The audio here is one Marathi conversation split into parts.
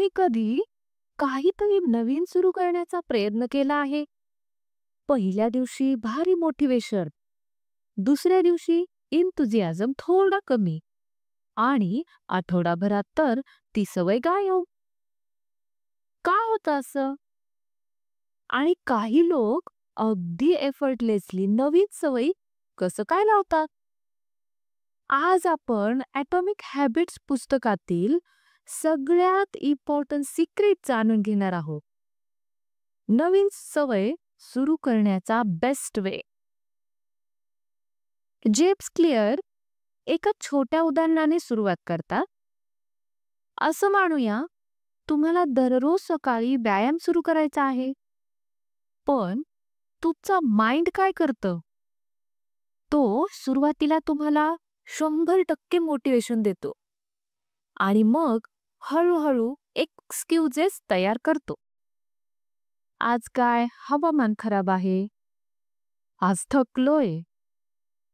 तुम्ही कधी काहीतरी नवीन सुरू करण्याचा प्रयत्न केला आहे? पहिल्या दिवशी भारी मोटिवेशन, दुसऱ्या दिवशी एन्थुसियाझम थोडा कमी आणि आठवडाभरात तर ती सवय गायब. का होतं असं? आणि काही लोक अगदी एफर्टलेसली नवीन सवयी कसं काय लावतात? आज आपण ॲटॉमिक हॅबिट्स पुस्तकातील सगळ्यात इम्पॉर्टंट सिक्रेट जाणून घेणार आहोत. नवीन सवय सुरू करण्याचा बेस्ट वे. जेम्स क्लिअर एका छोट्या उदाहरणाने सुरुवात करतात. असं मानूया, तुम्हाला दररोज सकाळी व्यायाम सुरू करायचा आहे. पण तुमचा माइंड काय करतं? तो सुरुवातीला तुम्हाला 100% मोटिवेशन देतो आणि मग हळूहळू एक्सक्यूजेस तयार करतो. आज काय हवामान खराब आहे, आज थकलोय,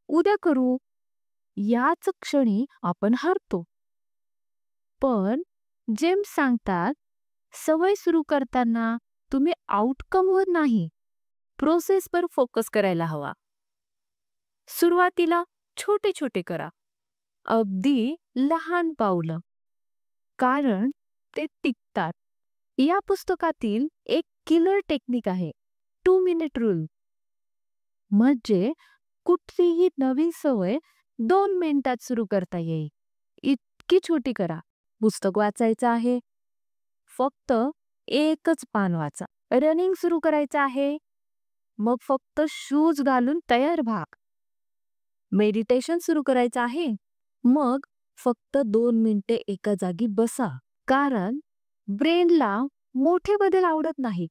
उद्या करू. याच क्षणी आपण हरतो. पण जेम्स सांगतात, सवय सुरू करताना तुम्ही आउटकमवर नाही, प्रोसेसवर फोकस करायला हवा. सुरुवातीला छोटे छोटे करा, अगदी लहान पावलं, कारण ते टिकतात. या पुस्तकातील एक किलर टेक्निक आहे, 2 मिनिट रूल. म्हणजे कुठलीही नवीन सवय 2 मिनिटात सुरू करता येईल इतकी छोटी करा. पुस्तक वाचायचं आहे, फक्त एकच पान वाचा. रनिंग सुरू करायचं आहे, मग फक्त शूज घालून तयार व्हा. मेडिटेशन सुरू करायचं आहे, मग फक्त 2 मिनिटे एका जागी बसा. कारण ब्रेनला मोठे बदल आवडत नाही,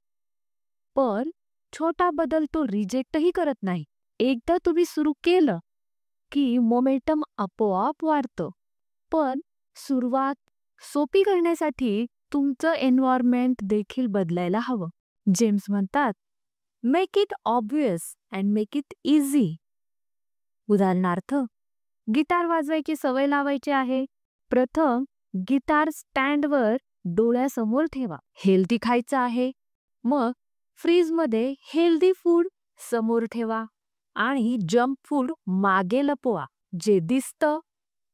पण छोटा बदल तो रिजेक्टही करत नाही. एकदा तुम्ही सुरू केलं की मोमेंटम आपोआप वाढतं. पण सुरुवात सोपी करण्यासाठी तुमचं एन्व्हायरमेंट देखील बदलायला हवं. जेम्स म्हणतात, make it obvious and make it easy. उदाहरणार्थ, गिटार वाजवायची सवय लावायची आहे. प्रथम गिटार स्टँडवर डोळ्यासमोर ठेवा. हेल्दी खायचं आहे, मग फ्रीजमध्ये हेल्दी फूड समोर ठेवा आणि जंक फूड मागे लपवा. जे दिसतं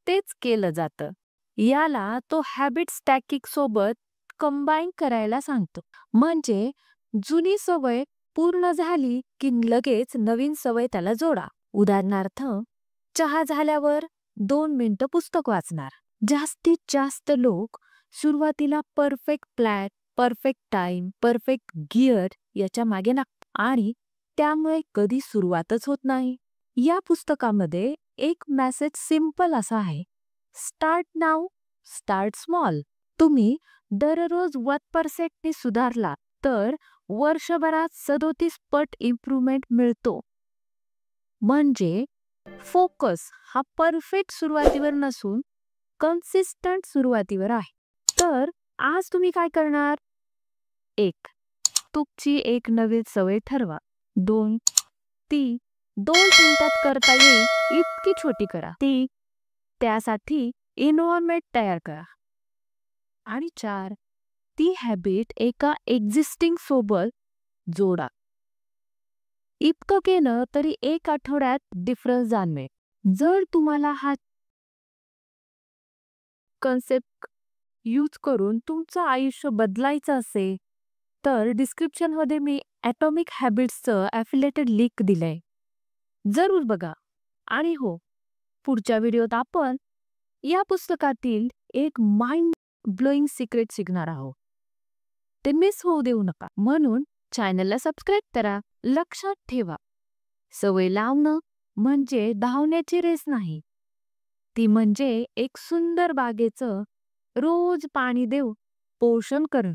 तेच केलं जातं. याला तो हॅबिट स्टॅकिंग सोबत कंबाईन करायला सांगतो. म्हणजे जुनी सवय पूर्ण झाली की लगेच नवीन सवय त्याला जोडा. उदाहरणार्थ, चहा झाल्यावर 2 मिनिटं पुस्तक वाचणार. जास्तीत जास्त लोक सुरुवातीला perfect plan, perfect time, perfect gear याच्या मागे लागतात आणि त्यामुळे कधी सुरुवातच होत नाही. या पुस्तकामध्ये एक मेसेज सिंपल असा आहे, स्टार्ट नाऊ, स्टार्ट स्मॉल. तुम्ही दररोज 1% सुधारला तर वर्षभरात 37 पट इम्प्रूव्हमेंट मिळतो. म्हणजे फोकस हा परफेक्ट सुरुवातीवर नसून कन्सिस्टंट सुरुवातीवर आहे. तर आज तुम्ही काय करणार? 1. तुमची एक नवीन सवय ठरवा. 2. ती 2 मिनिटात करता येईल इतकी छोटी करा. त्यासाठी एन्व्हायरमेंट तयार करा. आणि 4. ती हॅबिट एका एक्झिस्टिंग सोबत जोडा. इतकं केलं तरी 1 आठवड्यात डिफरन्स जाणवेल. जर तुम्हाला हा कन्सेप्ट यूज करून तुमचं आयुष्य बदलायचं असेल तर डिस्क्रिप्शनमध्ये मी ॲटॉमिक हॅबिट्सचं ॲफिलिएटेड लिंक दिलंय, जरूर बघा. आणि हो, पुढच्या व्हिडिओत आपण या पुस्तकातील एक माइंड ब्लोईंग सिक्रेट शिकणार आहोत. ते मिस होऊ देऊ नका. म्हणून चॅनलला सबस्क्राईब करा. लक्षात ठेवा, सवय लावणं म्हणजे धावण्याची रेस नाही, ती म्हणजे एक सुंदर बागेचं रोज पाणी देऊ पोषण करणं.